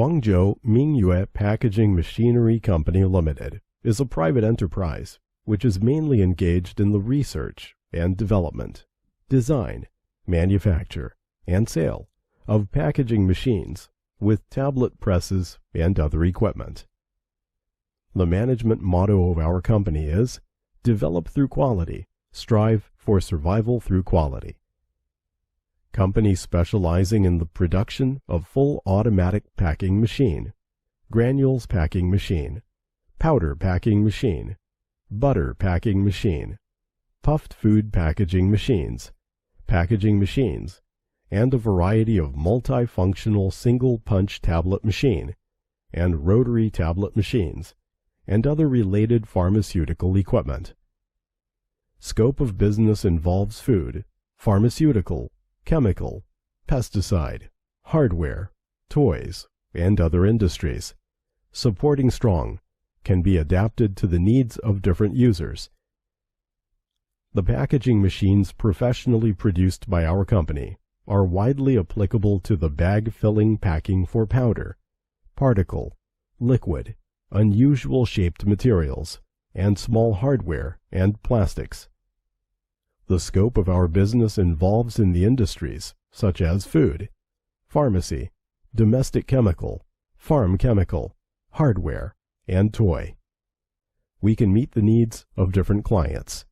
Guangzhou Mingyue Packaging Machinery Company Limited is a private enterprise which is mainly engaged in the research and development, design, manufacture, and sale of packaging machines with tablet presses and other equipment. The management motto of our company is, "Develop through quality, strive for survival through quality." Company specializing in the production of full automatic packing machine, granules packing machine, powder packing machine, butter packing machine, puffed food packaging machines, and a variety of multifunctional single-punch tablet machine and rotary tablet machines, and other related pharmaceutical equipment. Scope of business involves food, pharmaceutical, chemical, pesticide, hardware, toys, and other industries. Supporting strong, can be adapted to the needs of different users. The packaging machines professionally produced by our company are widely applicable to the bag-filling packing for powder, particle, liquid, unusual shaped materials, and small hardware and plastics. The scope of our business involves in the industries such as food, pharmacy, domestic chemical, farm chemical, hardware, and toy. We can meet the needs of different clients.